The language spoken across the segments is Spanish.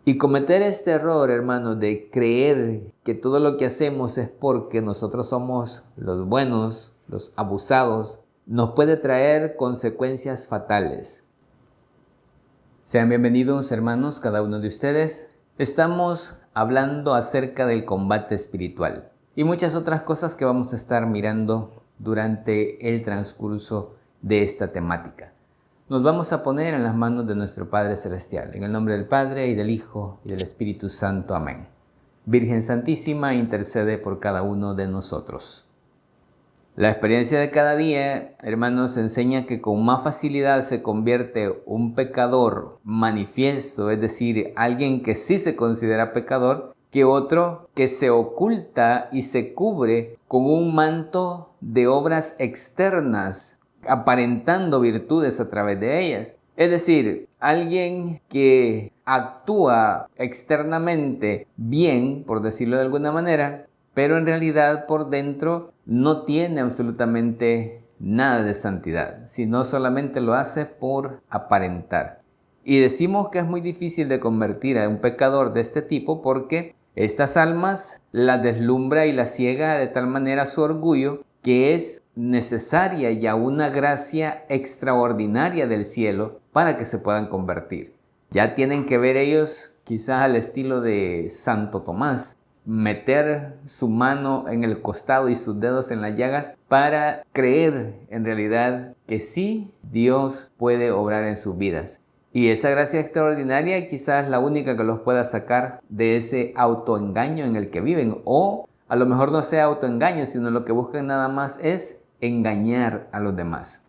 Y cometer este error, hermano, de creer que todo lo que hacemos es porque nosotros somos los buenos, los abusados, nos puede traer consecuencias fatales. Sean bienvenidos, hermanos, cada uno de ustedes. Estamos hablando acerca del combate espiritual y muchas otras cosas que vamos a estar mirando durante el transcurso de esta temática. Nos vamos a poner en las manos de nuestro Padre Celestial, en el nombre del Padre, y del Hijo, y del Espíritu Santo. Amén. Virgen Santísima, intercede por cada uno de nosotros. La experiencia de cada día, hermanos, enseña que con más facilidad se convierte un pecador manifiesto, es decir, alguien que sí se considera pecador, que otro que se oculta y se cubre con un manto de obras externas, aparentando virtudes a través de ellas. Es decir, alguien que actúa externamente bien, por decirlo de alguna manera, pero en realidad por dentro no tiene absolutamente nada de santidad, sino solamente lo hace por aparentar. Y decimos que es muy difícil de convertir a un pecador de este tipo porque estas almas las deslumbra y las ciega de tal manera su orgullo que es necesaria ya una gracia extraordinaria del cielo para que se puedan convertir. Ya tienen que ver ellos, quizás al estilo de Santo Tomás, meter su mano en el costado y sus dedos en las llagas para creer en realidad que sí, Dios puede obrar en sus vidas. Y esa gracia extraordinaria quizás la única que los pueda sacar de ese autoengaño en el que viven, o a lo mejor no sea autoengaño, sino lo que buscan nada más es engañar a los demás.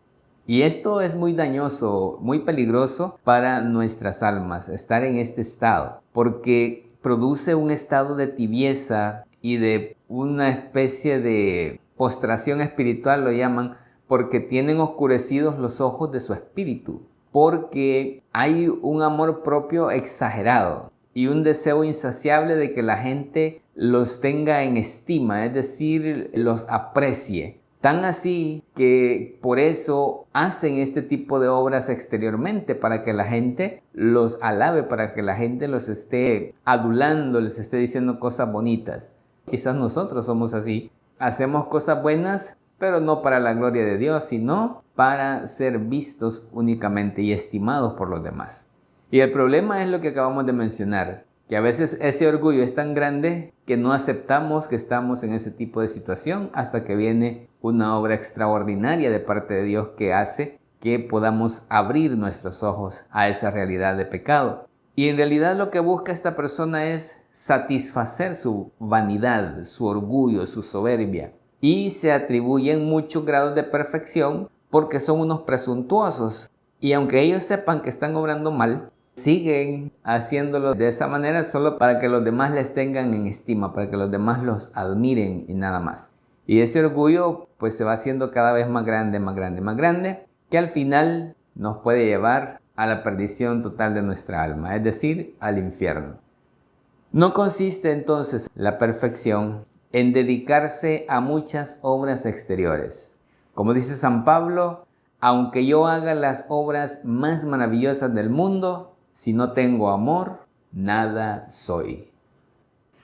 Y esto es muy dañoso, muy peligroso para nuestras almas, estar en este estado, porque produce un estado de tibieza y de una especie de postración espiritual, lo llaman, porque tienen oscurecidos los ojos de su espíritu, porque hay un amor propio exagerado y un deseo insaciable de que la gente los tenga en estima, es decir, los aprecie. Tan así que por eso hacen este tipo de obras exteriormente, para que la gente los alabe, para que la gente los esté adulando, les esté diciendo cosas bonitas. Quizás nosotros somos así, hacemos cosas buenas, pero no para la gloria de Dios, sino para ser vistos únicamente y estimados por los demás. Y el problema es lo que acabamos de mencionar, que a veces ese orgullo es tan grande que no aceptamos que estamos en ese tipo de situación hasta que viene una obra extraordinaria de parte de Dios que hace que podamos abrir nuestros ojos a esa realidad de pecado. Y en realidad lo que busca esta persona es satisfacer su vanidad, su orgullo, su soberbia. Y se atribuyen muchos grados de perfección porque son unos presuntuosos. Y aunque ellos sepan que están obrando mal, siguen haciéndolo de esa manera solo para que los demás les tengan en estima, para que los demás los admiren y nada más. Y ese orgullo pues se va haciendo cada vez más grande, más grande, más grande, que al final nos puede llevar a la perdición total de nuestra alma, es decir, al infierno. No consiste entonces la perfección en dedicarse a muchas obras exteriores. Como dice San Pablo, aunque yo haga las obras más maravillosas del mundo, si no tengo amor, nada soy.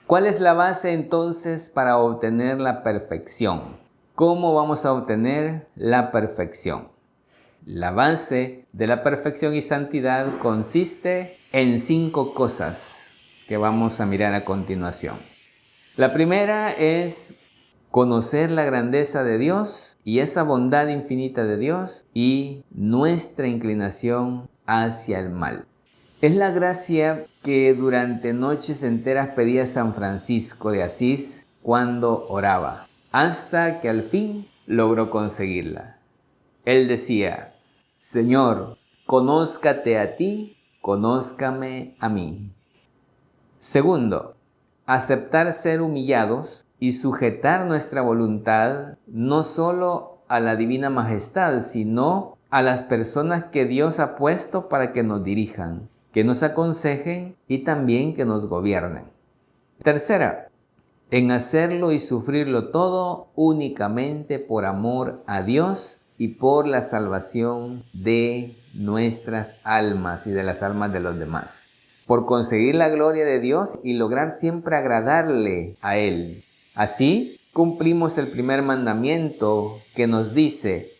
¿Cuál es la base entonces para obtener la perfección? ¿Cómo vamos a obtener la perfección? La base de la perfección y santidad consiste en 5 cosas que vamos a mirar a continuación. La primera es conocer la grandeza de Dios y esa bondad infinita de Dios y nuestra inclinación hacia el mal. Es la gracia que durante noches enteras pedía San Francisco de Asís cuando oraba, hasta que al fin logró conseguirla. Él decía: Señor, conózcate a ti, conózcame a mí. Segundo, aceptar ser humillados y sujetar nuestra voluntad no solo a la divina majestad, sino a las personas que Dios ha puesto para que nos dirijan, que nos aconsejen y también que nos gobiernen. Tercera, en hacerlo y sufrirlo todo únicamente por amor a Dios y por la salvación de nuestras almas y de las almas de los demás. por conseguir la gloria de Dios y lograr siempre agradarle a Él. Así cumplimos el primer mandamiento que nos dice: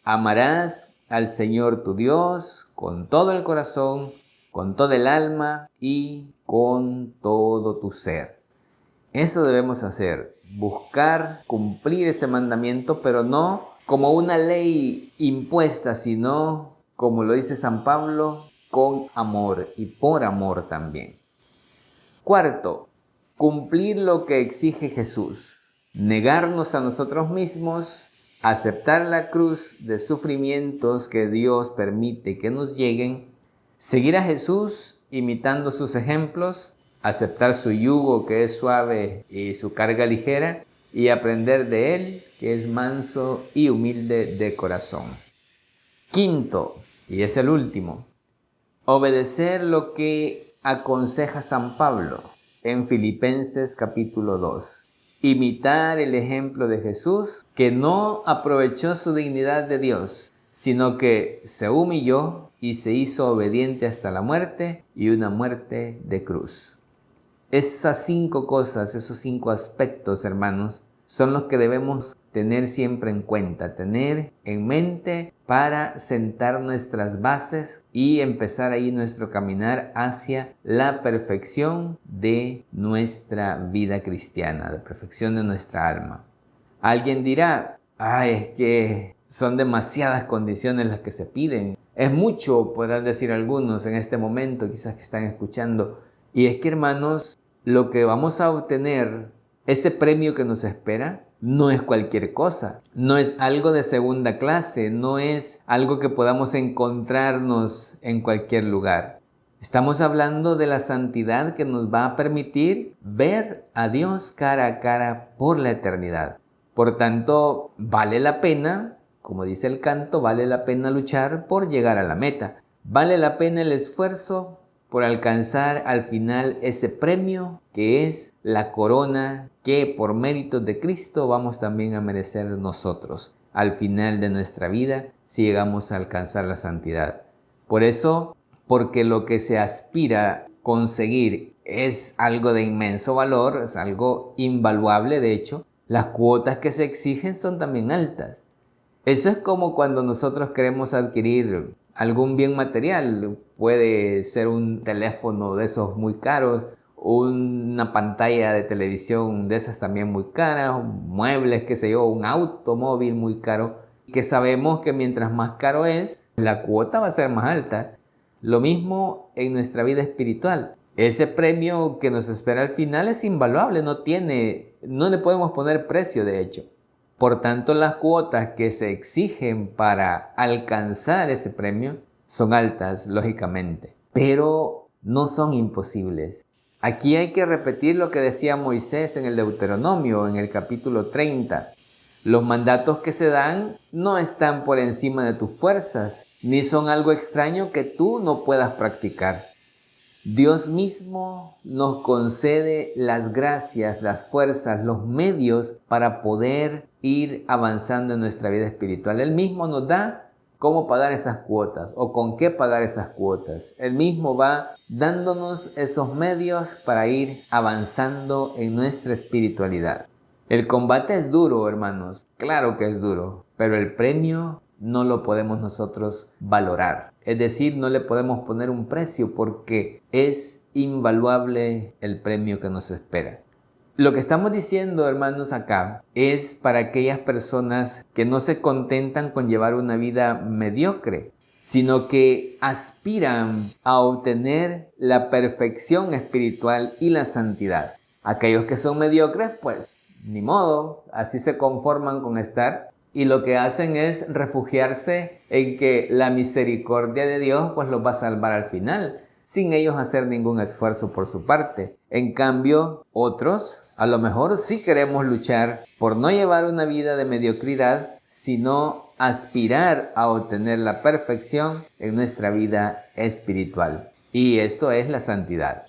amarás al Señor tu Dios con todo el corazón, con toda el alma y con todo tu ser. Eso debemos hacer, buscar cumplir ese mandamiento, pero no como una ley impuesta, sino, como lo dice San Pablo, con amor y por amor también. Cuarto, cumplir lo que exige Jesús. Negarnos a nosotros mismos, aceptar la cruz de sufrimientos que Dios permite que nos lleguen, seguir a Jesús imitando sus ejemplos, aceptar su yugo que es suave y su carga ligera, y aprender de Él que es manso y humilde de corazón. Quinto, y es el último, obedecer lo que aconseja San Pablo en Filipenses capítulo 2. Imitar el ejemplo de Jesús, que no aprovechó su dignidad de Dios, sino que se humilló y se hizo obediente hasta la muerte, y una muerte de cruz. Esas 5 cosas, esos 5 aspectos, hermanos, son los que debemos tener siempre en cuenta, tener en mente para sentar nuestras bases y empezar ahí nuestro caminar hacia la perfección de nuestra vida cristiana, la perfección de nuestra alma. Alguien dirá: es que son demasiadas condiciones las que se piden. Es mucho, podrán decir algunos en este momento, quizás que están escuchando. Y es que, hermanos, lo que vamos a obtener, ese premio que nos espera, no es cualquier cosa, no es algo de segunda clase, no es algo que podamos encontrarnos en cualquier lugar. Estamos hablando de la santidad que nos va a permitir ver a Dios cara a cara por la eternidad. Por tanto, vale la pena, como dice el canto, vale la pena luchar por llegar a la meta. Vale la pena el esfuerzo por alcanzar al final ese premio que es la corona que por méritos de Cristo vamos también a merecer nosotros al final de nuestra vida si llegamos a alcanzar la santidad. Por eso, porque lo que se aspira a conseguir es algo de inmenso valor, es algo invaluable, de hecho, las cuotas que se exigen son también altas. Eso es como cuando nosotros queremos adquirir algún bien material. Puede ser un teléfono de esos muy caros, una pantalla de televisión de esas también muy caras, muebles, qué sé yo, un automóvil muy caro, que sabemos que mientras más caro es, la cuota va a ser más alta. Lo mismo en nuestra vida espiritual. Ese premio que nos espera al final es invaluable, no le podemos poner precio, de hecho. Por tanto, las cuotas que se exigen para alcanzar ese premio son altas, lógicamente, pero no son imposibles. Aquí hay que repetir lo que decía Moisés en el Deuteronomio, en el capítulo 30. Los mandatos que se dan no están por encima de tus fuerzas, ni son algo extraño que tú no puedas practicar. Dios mismo nos concede las gracias, las fuerzas, los medios para poder ir avanzando en nuestra vida espiritual. Él mismo nos da cómo pagar esas cuotas o con qué pagar esas cuotas. Él mismo va dándonos esos medios para ir avanzando en nuestra espiritualidad. El combate es duro, hermanos. Claro que es duro, pero el premio no lo podemos nosotros valorar. Es decir, no le podemos poner un precio porque es invaluable el premio que nos espera. Lo que estamos diciendo, hermanos, acá es para aquellas personas que no se contentan con llevar una vida mediocre, sino que aspiran a obtener la perfección espiritual y la santidad. Aquellos que son mediocres, pues ni modo, así se conforman con estar. Y lo que hacen es refugiarse en que la misericordia de Dios pues los va a salvar al final, sin ellos hacer ningún esfuerzo por su parte. En cambio, otros a lo mejor sí queremos luchar por no llevar una vida de mediocridad, sino aspirar a obtener la perfección en nuestra vida espiritual. Y eso es la santidad.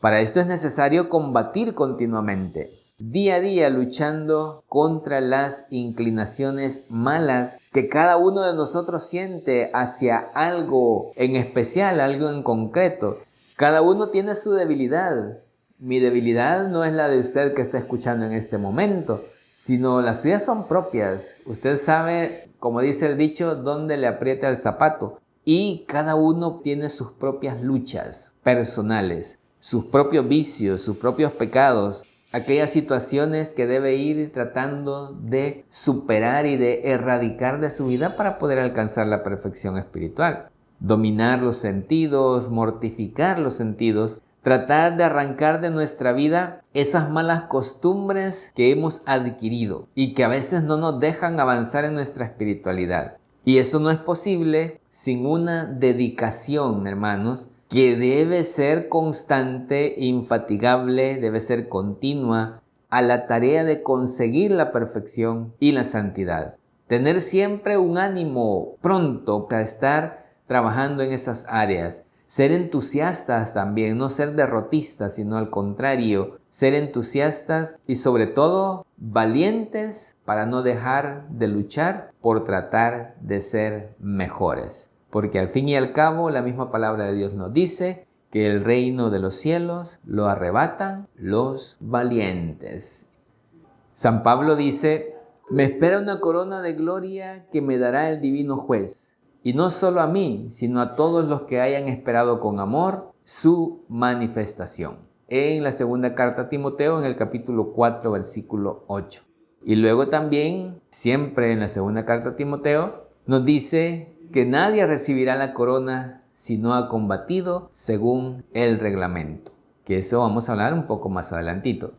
Para esto es necesario combatir continuamente, día a día, luchando contra las inclinaciones malas que cada uno de nosotros siente hacia algo en especial, algo en concreto. Cada uno tiene su debilidad. Mi debilidad no es la de usted que está escuchando en este momento, sino las suyas son propias. Usted sabe, como dice el dicho, dónde le aprieta el zapato. Y cada uno tiene sus propias luchas personales, sus propios vicios, sus propios pecados, aquellas situaciones que debe ir tratando de superar y de erradicar de su vida para poder alcanzar la perfección espiritual. Dominar los sentidos, mortificar los sentidos, tratar de arrancar de nuestra vida esas malas costumbres que hemos adquirido y que a veces no nos dejan avanzar en nuestra espiritualidad. Y eso no es posible sin una dedicación, hermanos, que debe ser constante, infatigable, debe ser continua a la tarea de conseguir la perfección y la santidad. Tener siempre un ánimo pronto para estar trabajando en esas áreas. Ser entusiastas también, no ser derrotistas, sino al contrario, ser entusiastas y sobre todo valientes para no dejar de luchar por tratar de ser mejores. Porque al fin y al cabo la misma palabra de Dios nos dice que el reino de los cielos lo arrebatan los valientes. San Pablo dice: me espera una corona de gloria que me dará el divino juez. Y no solo a mí, sino a todos los que hayan esperado con amor su manifestación. En la segunda carta a Timoteo, en el capítulo 4, versículo 8. Y luego también, siempre en la segunda carta a Timoteo, nos dice que nadie recibirá la corona si no ha combatido según el reglamento. Que eso vamos a hablar un poco más adelantito.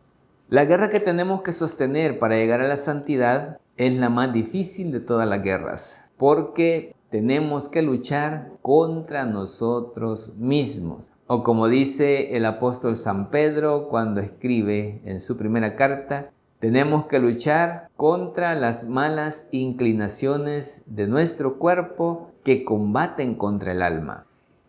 La guerra que tenemos que sostener para llegar a la santidad es la más difícil de todas las guerras, porque tenemos que luchar contra nosotros mismos. O como dice el apóstol San Pedro cuando escribe en su primera carta, tenemos que luchar contra las malas inclinaciones de nuestro cuerpo que combaten contra el alma.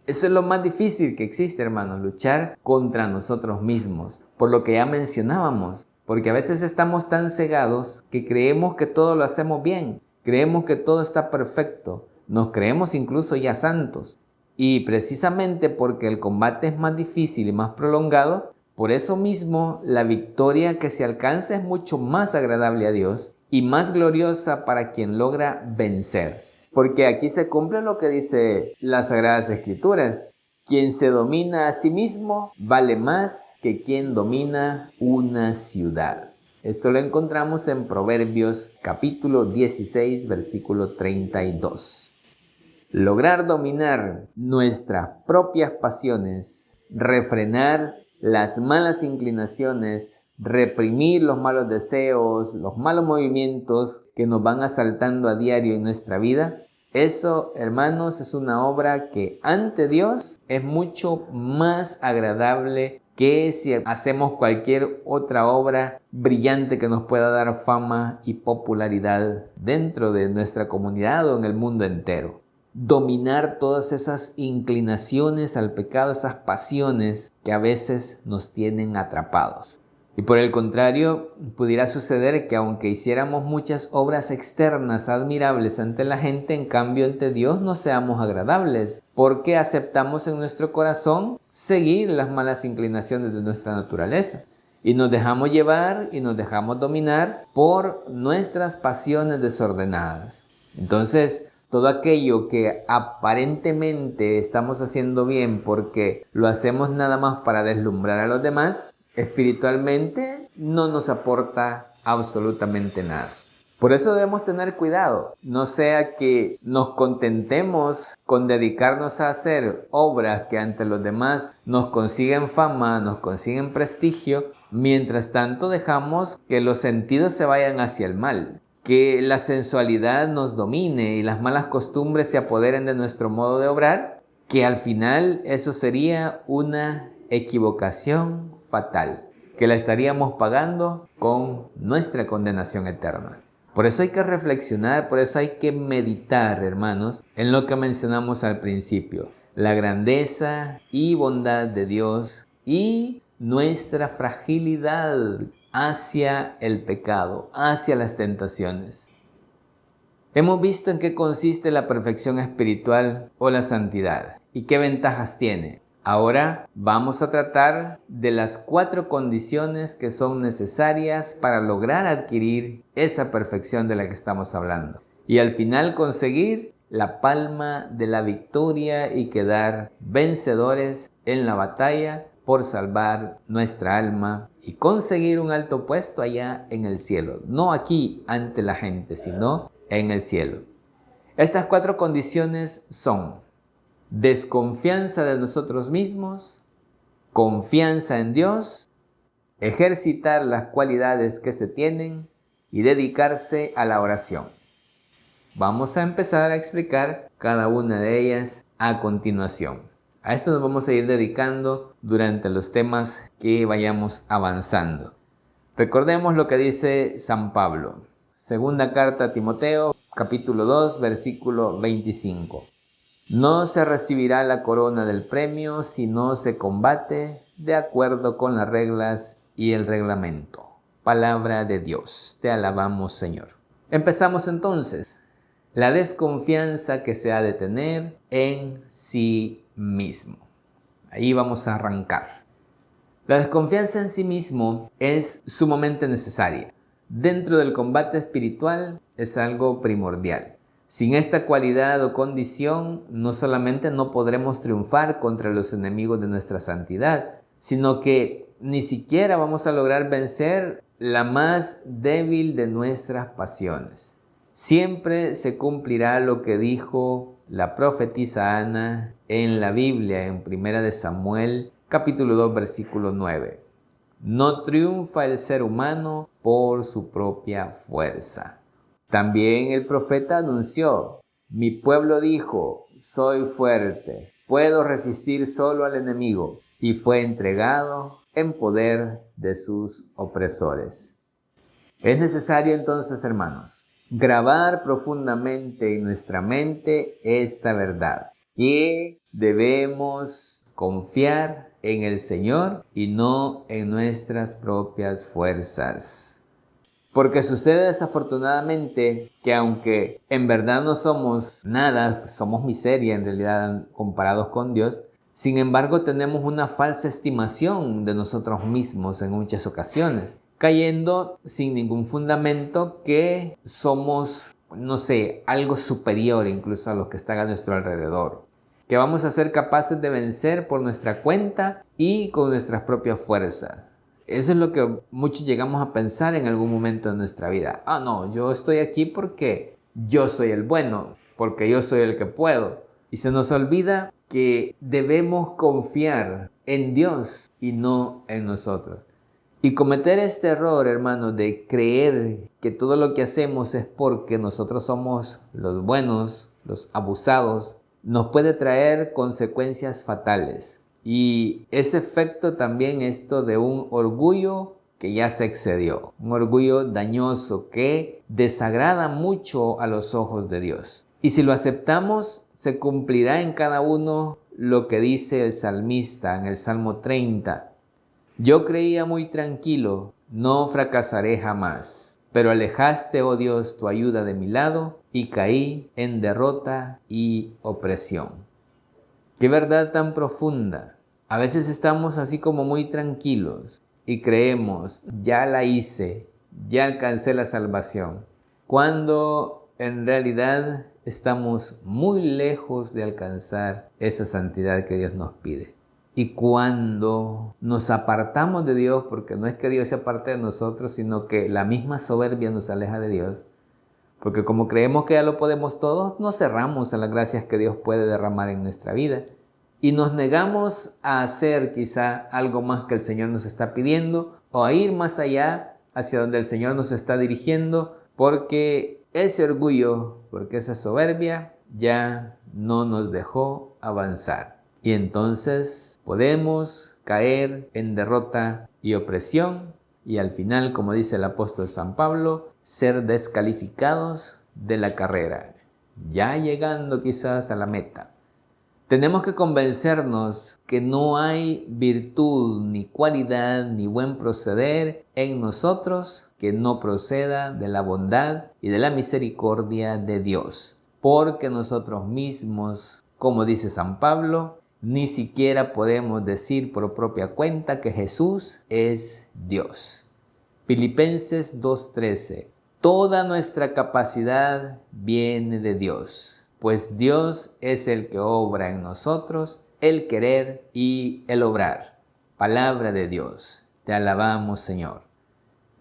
Eso es lo más difícil que existe, hermanos, luchar contra nosotros mismos, por lo que ya mencionábamos, porque a veces estamos tan cegados que creemos que todo lo hacemos bien, creemos que todo está perfecto, nos creemos incluso ya santos. Y precisamente porque el combate es más difícil y más prolongado, por eso mismo la victoria que se alcanza es mucho más agradable a Dios y más gloriosa para quien logra vencer. Porque aquí se cumple lo que dice las Sagradas Escrituras. Quien se domina a sí mismo vale más que quien domina una ciudad. Esto lo encontramos en Proverbios capítulo 16, versículo 32. Lograr dominar nuestras propias pasiones, refrenar las malas inclinaciones, reprimir los malos deseos, los malos movimientos que nos van asaltando a diario en nuestra vida. Eso, hermanos, es una obra que ante Dios es mucho más agradable que si hacemos cualquier otra obra brillante que nos pueda dar fama y popularidad dentro de nuestra comunidad o en el mundo entero. Dominar todas esas inclinaciones al pecado, esas pasiones que a veces nos tienen atrapados. Y por el contrario, pudiera suceder que aunque hiciéramos muchas obras externas admirables ante la gente, en cambio ante Dios no seamos agradables, porque aceptamos en nuestro corazón seguir las malas inclinaciones de nuestra naturaleza. Y nos dejamos llevar y nos dejamos dominar por nuestras pasiones desordenadas. Entonces, todo aquello que aparentemente estamos haciendo bien porque lo hacemos nada más para deslumbrar a los demás, espiritualmente no nos aporta absolutamente nada. Por eso debemos tener cuidado, no sea que nos contentemos con dedicarnos a hacer obras que ante los demás nos consiguen fama, nos consiguen prestigio, mientras tanto dejamos que los sentidos se vayan hacia el mal, que la sensualidad nos domine y las malas costumbres se apoderen de nuestro modo de obrar, que al final eso sería una equivocación fatal, que la estaríamos pagando con nuestra condenación eterna. Por eso hay que reflexionar, por eso hay que meditar, hermanos, en lo que mencionamos al principio, la grandeza y bondad de Dios y nuestra fragilidad hacia el pecado, hacia las tentaciones. Hemos visto en qué consiste la perfección espiritual o la santidad y qué ventajas tiene. Ahora vamos a tratar de las 4 condiciones que son necesarias para lograr adquirir esa perfección de la que estamos hablando. Y al final conseguir la palma de la victoria y quedar vencedores en la batalla por salvar nuestra alma y conseguir un alto puesto allá en el cielo. No aquí ante la gente, sino en el cielo. Estas 4 condiciones son: desconfianza de nosotros mismos, confianza en Dios, ejercitar las cualidades que se tienen y dedicarse a la oración. Vamos a empezar a explicar cada una de ellas a continuación. A esto nos vamos a ir dedicando durante los temas que vayamos avanzando. Recordemos lo que dice San Pablo. Segunda carta a Timoteo, capítulo 2, versículo 25. No se recibirá la corona del premio si no se combate de acuerdo con las reglas y el reglamento. Palabra de Dios. Te alabamos, Señor. Empezamos entonces. La desconfianza que se ha de tener en sí mismo. Ahí vamos a arrancar. La desconfianza en sí mismo es sumamente necesaria. Dentro del combate espiritual es algo primordial. Sin esta cualidad o condición, no solamente no podremos triunfar contra los enemigos de nuestra santidad, sino que ni siquiera vamos a lograr vencer la más débil de nuestras pasiones. Siempre se cumplirá lo que dijo la profetisa Ana en la Biblia, en 1 de Samuel, capítulo 2, versículo 9. No triunfa el ser humano por su propia fuerza. También el profeta anunció: mi pueblo dijo, soy fuerte, puedo resistir solo al enemigo, y fue entregado en poder de sus opresores. Es necesario entonces, hermanos, grabar profundamente en nuestra mente esta verdad, que debemos confiar en el Señor y no en nuestras propias fuerzas. Porque sucede desafortunadamente que aunque en verdad no somos nada, somos miseria en realidad comparados con Dios, sin embargo tenemos una falsa estimación de nosotros mismos en muchas ocasiones, cayendo sin ningún fundamento que somos, algo superior incluso a los que están a nuestro alrededor, que vamos a ser capaces de vencer por nuestra cuenta y con nuestras propias fuerzas. Eso es lo que muchos llegamos a pensar en algún momento de nuestra vida. No, yo estoy aquí porque yo soy el bueno, porque yo soy el que puedo. Y se nos olvida que debemos confiar en Dios y no en nosotros. Y cometer este error, hermano, de creer que todo lo que hacemos es porque nosotros somos los buenos, los abusados, nos puede traer consecuencias fatales. Y ese efecto también esto de un orgullo que ya se excedió, un orgullo dañoso que desagrada mucho a los ojos de Dios. Y si lo aceptamos, se cumplirá en cada uno lo que dice el salmista en el Salmo 30. Yo creía muy tranquilo, no fracasaré jamás, pero alejaste, oh Dios, tu ayuda de mi lado y caí en derrota y opresión. Qué verdad tan profunda. A veces estamos así como muy tranquilos y creemos, ya la hice, ya alcancé la salvación, cuando en realidad estamos muy lejos de alcanzar esa santidad que Dios nos pide. Y cuando nos apartamos de Dios, porque no es que Dios se aparte de nosotros, sino que la misma soberbia nos aleja de Dios, porque como creemos que ya lo podemos todos, nos cerramos a las gracias que Dios puede derramar en nuestra vida. Y nos negamos a hacer quizá algo más que el Señor nos está pidiendo o a ir más allá hacia donde el Señor nos está dirigiendo, porque ese orgullo, porque esa soberbia ya no nos dejó avanzar. Y entonces podemos caer en derrota y opresión y al final, como dice el apóstol San Pablo, ser descalificados de la carrera, ya llegando quizás a la meta. Tenemos que convencernos que no hay virtud, ni cualidad, ni buen proceder en nosotros que no proceda de la bondad y de la misericordia de Dios. Porque nosotros mismos, como dice San Pablo, Ni siquiera podemos decir por propia cuenta que Jesús es Dios. Filipenses 2:13. Toda nuestra capacidad viene de Dios, pues Dios es el que obra en nosotros el querer y el obrar. Palabra de Dios. Te alabamos, Señor.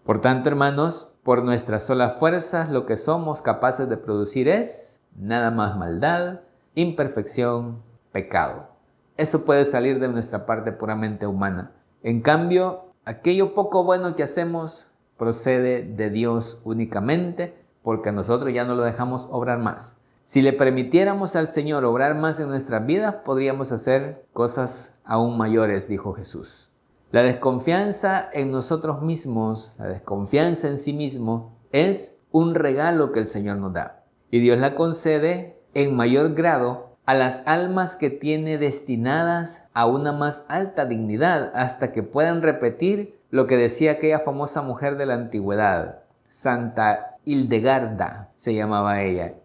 Por tanto, hermanos, por nuestras solas fuerzas lo que somos capaces de producir es nada más maldad, imperfección, pecado. Eso puede salir de nuestra parte puramente humana. En cambio, aquello poco bueno que hacemos procede de Dios únicamente, porque nosotros ya no lo dejamos obrar más. Si le permitiéramos al Señor obrar más en nuestras vidas, podríamos hacer cosas aún mayores, dijo Jesús. La desconfianza en nosotros mismos, la desconfianza en sí mismo, es un regalo que el Señor nos da. Y Dios la concede en mayor grado a las almas que tiene destinadas a una más alta dignidad, hasta que puedan repetir lo que decía aquella famosa mujer de la antigüedad, Santa Hildegarda se llamaba ella.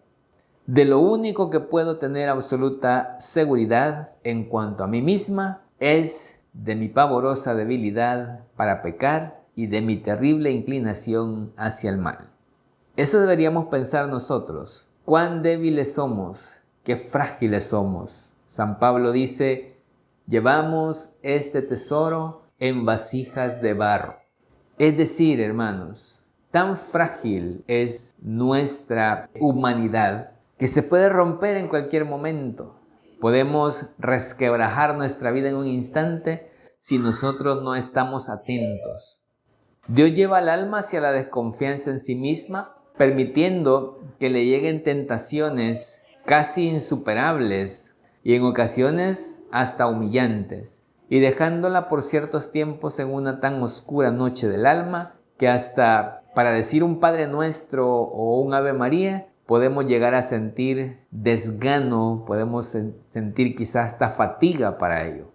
De lo único que puedo tener absoluta seguridad en cuanto a mí misma es de mi pavorosa debilidad para pecar y de mi terrible inclinación hacia el mal. Eso deberíamos pensar nosotros. Cuán débiles somos, qué frágiles somos. San Pablo dice, llevamos este tesoro en vasijas de barro. Es decir, hermanos, tan frágil es nuestra humanidad que se puede romper en cualquier momento. Podemos resquebrajar nuestra vida en un instante si nosotros no estamos atentos. Dios lleva al alma hacia la desconfianza en sí misma, permitiendo que le lleguen tentaciones casi insuperables y en ocasiones hasta humillantes, y dejándola por ciertos tiempos en una tan oscura noche del alma que hasta para decir un Padre Nuestro o un Ave María podemos llegar a sentir desgano, podemos sentir quizás hasta fatiga para ello.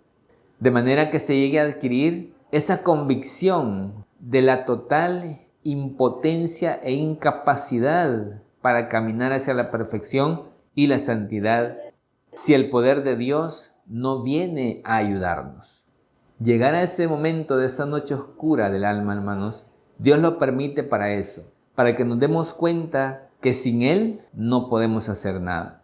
De manera que se llegue a adquirir esa convicción de la total impotencia e incapacidad para caminar hacia la perfección y la santidad si el poder de Dios no viene a ayudarnos. Llegar a ese momento de esa noche oscura del alma, hermanos, Dios lo permite para eso, para que nos demos cuenta que sin Él no podemos hacer nada.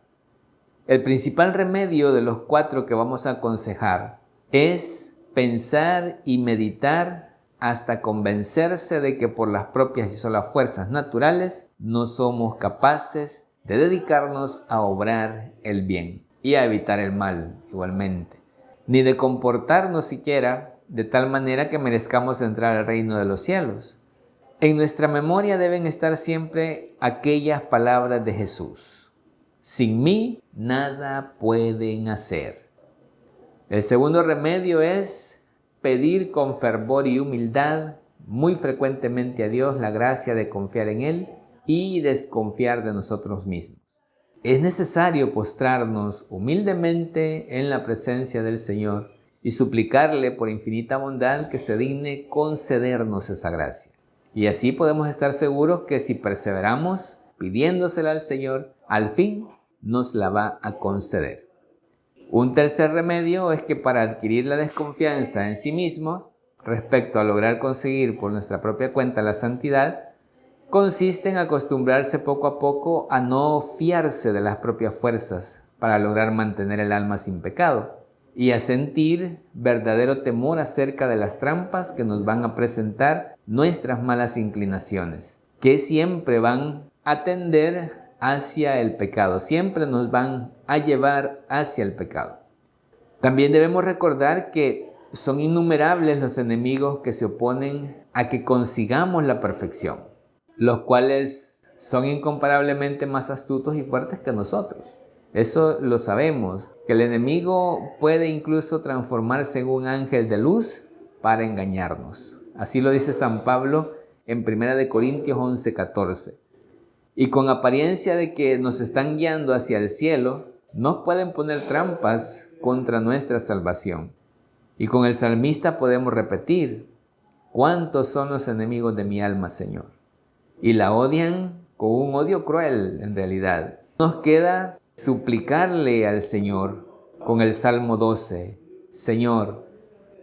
El principal remedio de los 4 que vamos a aconsejar es pensar y meditar hasta convencerse de que por las propias y solas fuerzas naturales no somos capaces de dedicarnos a obrar el bien y a evitar el mal igualmente, ni de comportarnos siquiera de tal manera que merezcamos entrar al reino de los cielos. En nuestra memoria deben estar siempre aquellas palabras de Jesús. Sin mí nada pueden hacer. El segundo remedio es pedir con fervor y humildad muy frecuentemente a Dios la gracia de confiar en Él y desconfiar de nosotros mismos. Es necesario postrarnos humildemente en la presencia del Señor y suplicarle por infinita bondad que se digne concedernos esa gracia. Y así podemos estar seguros que si perseveramos pidiéndosela al Señor, al fin nos la va a conceder. Un tercer remedio es que para adquirir la desconfianza en sí mismos, respecto a lograr conseguir por nuestra propia cuenta la santidad, consiste en acostumbrarse poco a poco a no fiarse de las propias fuerzas para lograr mantener el alma sin pecado y a sentir verdadero temor acerca de las trampas que nos van a presentar nuestras malas inclinaciones, que siempre van a tender hacia el pecado, siempre nos van a llevar hacia el pecado. También debemos recordar que son innumerables los enemigos que se oponen a que consigamos la perfección, los cuales son incomparablemente más astutos y fuertes que nosotros. Eso lo sabemos, que el enemigo puede incluso transformarse en un ángel de luz para engañarnos. Así lo dice San Pablo en 1 Corintios 11:14. Y con apariencia de que nos están guiando hacia el cielo, nos pueden poner trampas contra nuestra salvación. Y con el salmista podemos repetir, ¿cuántos son los enemigos de mi alma, Señor? Y la odian con un odio cruel en realidad. Nos queda suplicarle al Señor con el Salmo 12. Señor,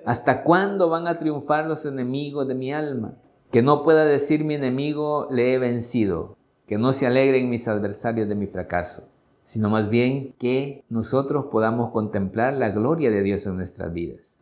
¿hasta cuándo van a triunfar los enemigos de mi alma? Que no pueda decir mi enemigo, le he vencido. Que no se alegren mis adversarios de mi fracaso, sino más bien que nosotros podamos contemplar la gloria de Dios en nuestras vidas.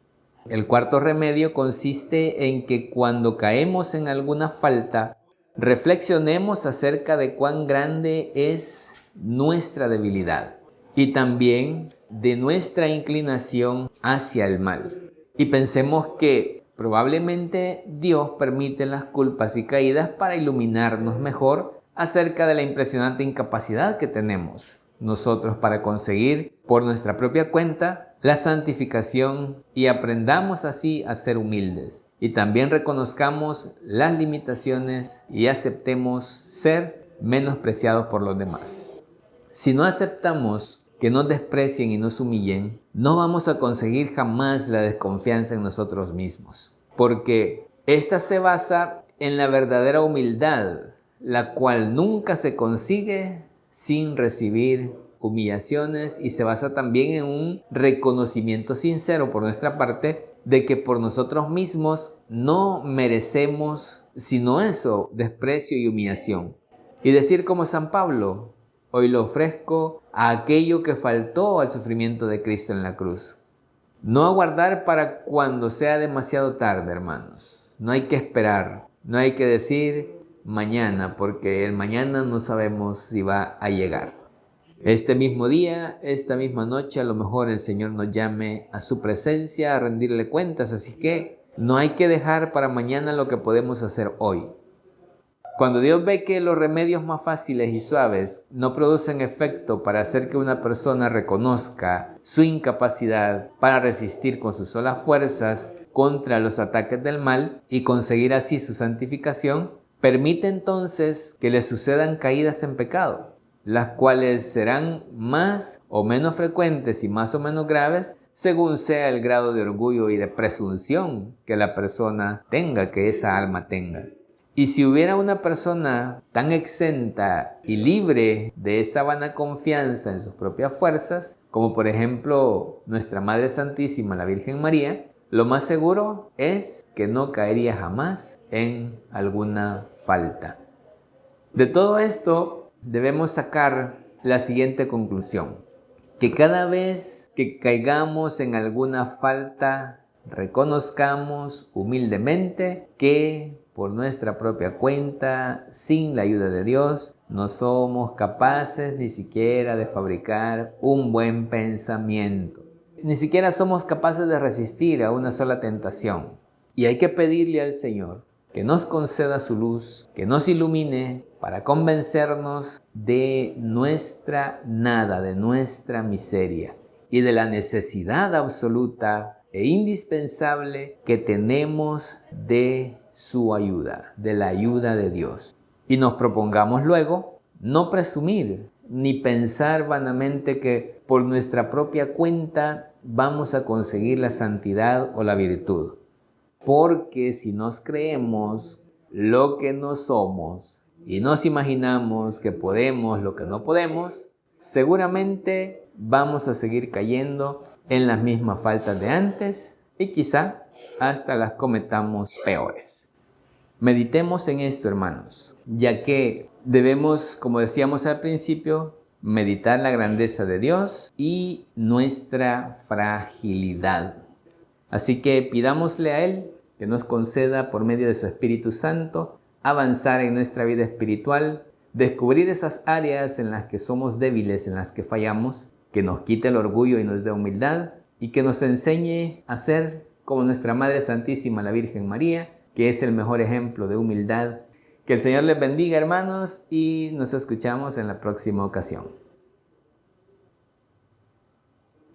El cuarto remedio consiste en que cuando caemos en alguna falta, reflexionemos acerca de cuán grande es nuestra debilidad y también de nuestra inclinación hacia el mal. Y pensemos que probablemente Dios permite las culpas y caídas para iluminarnos mejor acerca de la impresionante incapacidad que tenemos nosotros para conseguir por nuestra propia cuenta la santificación y aprendamos así a ser humildes. Y también reconozcamos las limitaciones y aceptemos ser menospreciados por los demás. Si no aceptamos que nos desprecien y nos humillen, no vamos a conseguir jamás la desconfianza en nosotros mismos, porque esta se basa en la verdadera humildad, la cual nunca se consigue sin recibir humillaciones y se basa también en un reconocimiento sincero por nuestra parte de que por nosotros mismos no merecemos sino eso, desprecio y humillación. Y decir como San Pablo, hoy lo ofrezco a aquello que faltó al sufrimiento de Cristo en la cruz. No aguardar para cuando sea demasiado tarde, hermanos. No hay que esperar, no hay que decir mañana, porque el mañana no sabemos si va a llegar. Este mismo día, esta misma noche, a lo mejor el Señor nos llame a su presencia a rendirle cuentas, así que no hay que dejar para mañana lo que podemos hacer hoy. Cuando Dios ve que los remedios más fáciles y suaves no producen efecto para hacer que una persona reconozca su incapacidad para resistir con sus solas fuerzas contra los ataques del mal y conseguir así su santificación, permite entonces que le sucedan caídas en pecado, las cuales serán más o menos frecuentes y más o menos graves según sea el grado de orgullo y de presunción que la persona tenga, que esa alma tenga. Y si hubiera una persona tan exenta y libre de esa vana confianza en sus propias fuerzas, como por ejemplo nuestra Madre Santísima, la Virgen María, lo más seguro es que no caería jamás en alguna falta. De todo esto debemos sacar la siguiente conclusión: que cada vez que caigamos en alguna falta, reconozcamos humildemente que por nuestra propia cuenta, sin la ayuda de Dios, no somos capaces ni siquiera de fabricar un buen pensamiento. Ni siquiera somos capaces de resistir a una sola tentación. Y hay que pedirle al Señor que nos conceda su luz, que nos ilumine para convencernos de nuestra nada, de nuestra miseria y de la necesidad absoluta e indispensable que tenemos de su ayuda, de la ayuda de Dios. Y nos propongamos luego no presumir ni pensar vanamente que por nuestra propia cuenta vamos a conseguir la santidad o la virtud. Porque si nos creemos lo que no somos y nos imaginamos que podemos lo que no podemos, seguramente vamos a seguir cayendo en las mismas faltas de antes y quizá hasta las cometamos peores. Meditemos en esto, hermanos, ya que debemos, como decíamos al principio, meditar la grandeza de Dios y nuestra fragilidad. Así que pidámosle a Él que nos conceda por medio de su Espíritu Santo avanzar en nuestra vida espiritual, descubrir esas áreas en las que somos débiles, en las que fallamos, que nos quite el orgullo y nos dé humildad y que nos enseñe a ser como nuestra Madre Santísima, la Virgen María, que es el mejor ejemplo de humildad. Que el Señor les bendiga, hermanos, y nos escuchamos en la próxima ocasión.